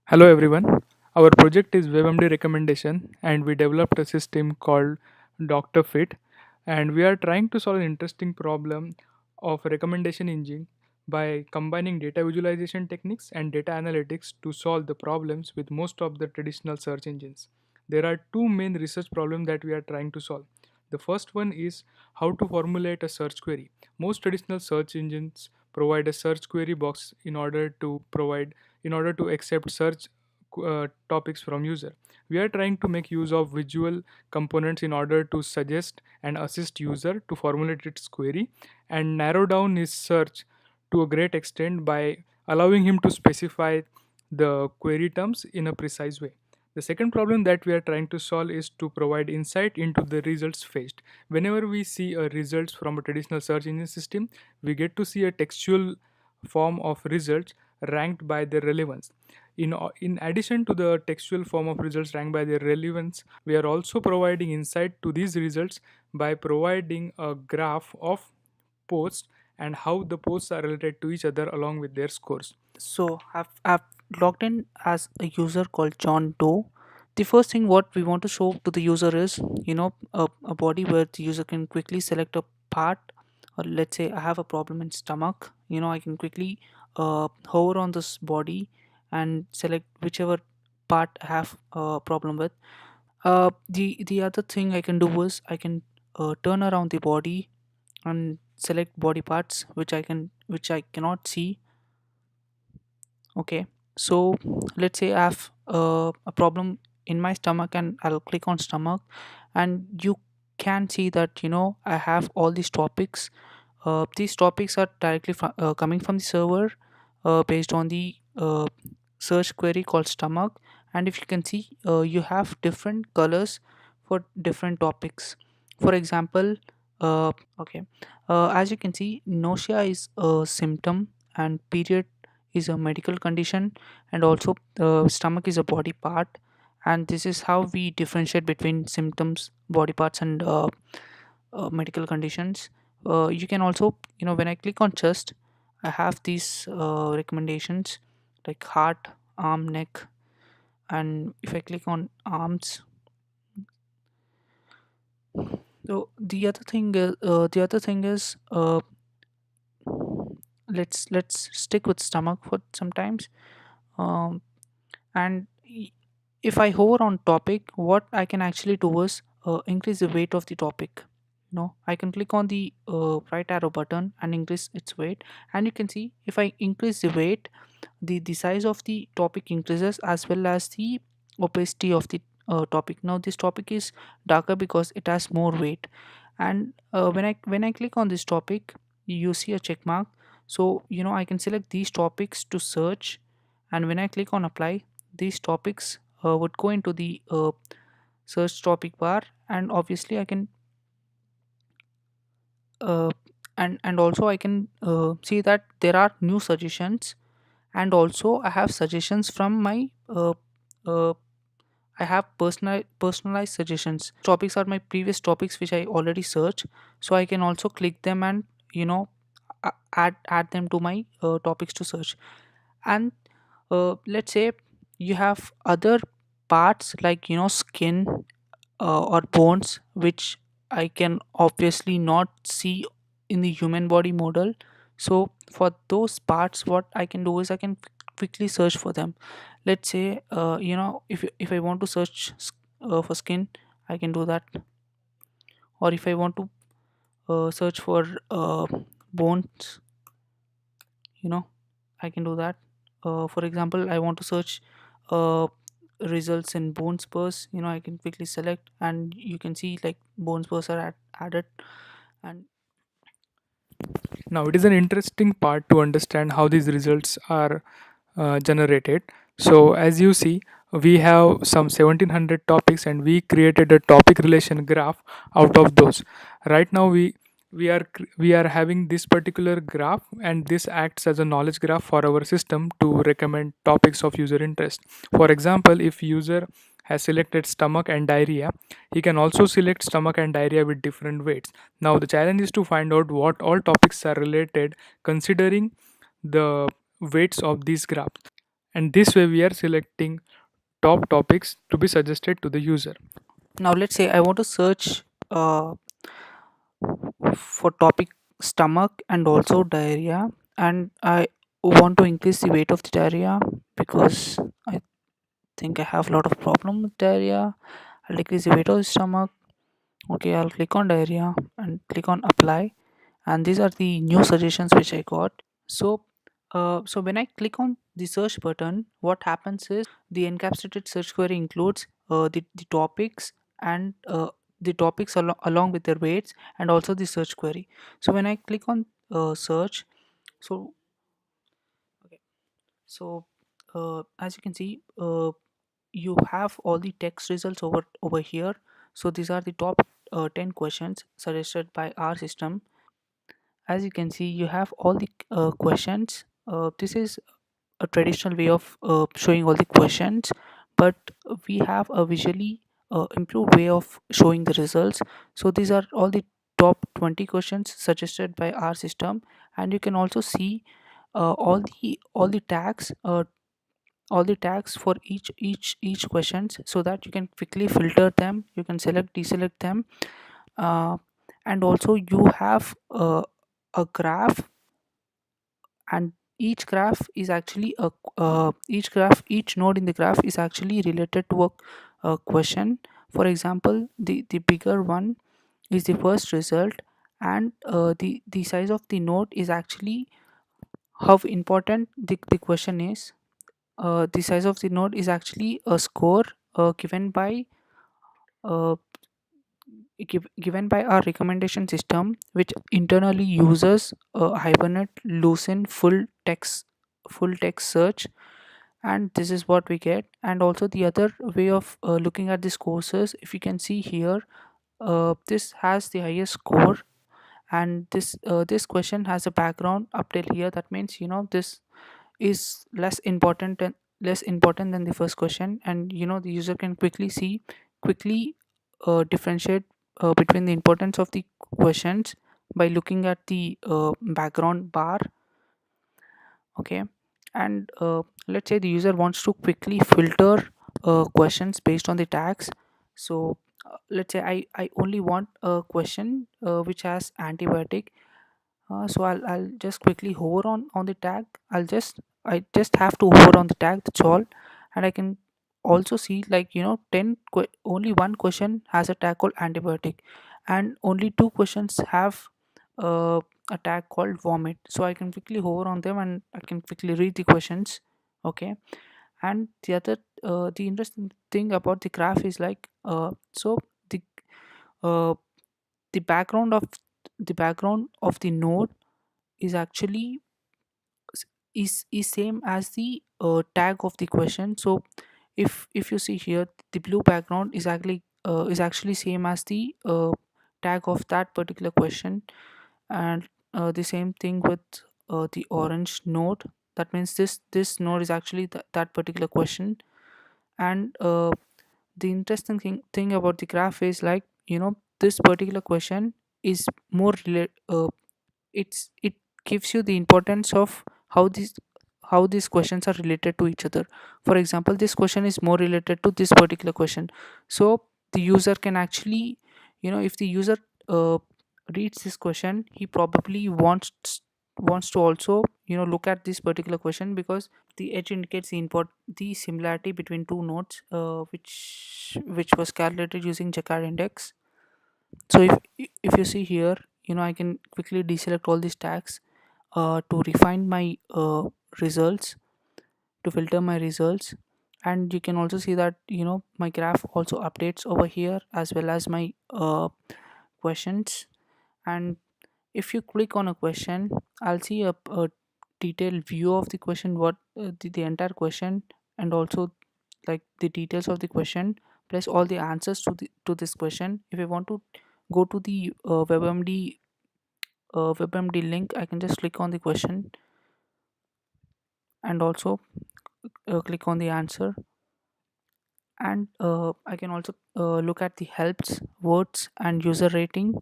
Hello everyone. Our project is WebMD Recommendation and we developed a system called Dr. Fit, and we are trying to solve an interesting problem of recommendation engine by combining data visualization techniques and data analytics to solve the problems with most of the traditional search engines. There are two main research problems that we are trying to solve. The first one is how to formulate a search query. Most traditional search engines provide a search query box in order to accept search topics from user. We are trying to make use of visual components in order to suggest and assist user to formulate its query and narrow down his search to a great extent by allowing him to specify the query terms in a precise way. The second problem that we are trying to solve is to provide insight into the results fetched. Whenever we see a results from a traditional search engine system, we get to see a textual form of results ranked by their relevance. In addition to the textual form of results ranked by their relevance, we are also providing insight to these results by providing a graph of posts and how the posts are related to each other along with their scores. So I've logged in as a user called John Doe. The first thing what we want to show to the user is a body where the user can quickly select a part, or let's say I have a problem in stomach. I can quickly hover on this body and select whichever part I have a problem with. The other thing I can do is I can turn around the body and select body parts which I cannot see. Okay, so let's say I have a problem in my stomach, and I'll click on stomach, and you can see that I have all these topics. These topics are directly coming from the server based on the search query called stomach. And if you can see, you have different colors for different topics. For example, okay, as you can see, nausea is a symptom, and period is a medical condition, and also stomach is a body part. And this is how we differentiate between symptoms, body parts, and medical conditions. You can also, when I click on chest, I have these recommendations like heart, arm, neck. And if I click on arms, so the other thing is let's stick with stomach for sometimes. um, and if I hover on topic, what I can actually do is increase the weight of the topic. I can click on the right arrow button and increase its weight. And you can see, if I increase the weight, the size of the topic increases, as well as the opacity of the topic. Now this topic is darker because it has more weight. And when I click on this topic, you see a check mark. So I can select these topics to search. And when I click on apply, these topics would go into the search topic bar. And obviously I can uh, and also I can see that there are new suggestions. And also I have suggestions from my uh, I have personalized suggestions. Topics are my previous topics which I already searched, so I can also click them and add them to my topics to search. And let's say you have other parts like skin or bones, which I can obviously not see in the human body model. So for those parts, what I can do is I can quickly search for them. Let's say if I want to search for skin, I can do that. Or if I want to search for bones, you know I can do that. For example, I want to search uh, results in bone spurs. I can quickly select, and you can see like bone spurs are added. And Now, it is an interesting part to understand how these results are generated. So, as you see, we have some 1700 topics and we created a topic relation graph out of those. Right now, we are having this particular graph, and this acts as a knowledge graph for our system to recommend topics of user interest. For example, if user has selected stomach and diarrhea, he can also select stomach and diarrhea with different weights. Now, the challenge is to find out what all topics are related considering the weights of these graphs. and this way we are selecting top topics to be suggested to the user. Now let's say I want to search for topic stomach and also diarrhea, and I want to increase the weight of the diarrhea because I think I have a lot of problem with diarrhea. I'll decrease the weight of the stomach. Okay, I'll click on diarrhea and click on apply, and these are the new suggestions which I got. So when I click on the search button, what happens is the encapsulated search query includes the topics and the topics along with their weights and also the search query. So when I click on search, so okay, so as you can see, you have all the text results over here. So these are the top 10 questions suggested by our system. As you can see, you have all the questions. This is a traditional way of showing all the questions, but we have a visually improved way of showing the results. So these are all the top 20 questions suggested by our system, and you can also see all the tags, all the tags for each questions, so that you can quickly filter them, you can select deselect them, uh, and also you have a graph, and each node in the graph is actually related to a question. For example, the bigger one is the first result, and the size of the node is actually how important the question is. The size of the node is actually a score given by uh, given by our recommendation system, which internally uses hibernate loosen full text search, and this is what we get. And also the other way of looking at these courses, if you can see here, this has the highest score, and this question has a background update here. That means, this is less important than the first question, and the user can quickly differentiate between the importance of the questions by looking at the background bar. Okay, and let's say the user wants to quickly filter questions based on the tags. So let's say I only want a question which has antibiotic. So I'll just quickly hover on the tag. I just have to hover on the tag, that's all. And I can also see, like, 10 only one question has a tag called antibiotic, and only two questions have uh, a tag called vomit. So I can quickly hover on them and I can quickly read the questions. Okay, and the interesting thing about the graph is, like, so the uh, the background of the node is actually is same as the tag of the question. So if you see here, the blue background is actually same as the tag of that particular question, and the same thing with the orange node. That means this node is actually that particular question. And the interesting thing about the graph is, like, this particular question is more it gives you the importance of how these questions are related to each other. For example, this question is more related to this particular question. So the user can actually, if the user uh, reads this question, he probably wants to also look at this particular question, because the edge indicates the similarity between two nodes, which was calculated using Jaccard index. So if you see here, I can quickly deselect all these tags to refine my results, to filter my results. And you can also see that my graph also updates over here, as well as my questions. And if you click on a question, I'll see a detailed view of the question, what the entire question, and also, like, the details of the question, plus all the answers to this question. If I want to go to the WebMD link, I can just click on the question and also click on the answer. And I can also look at the helps, words, and user rating.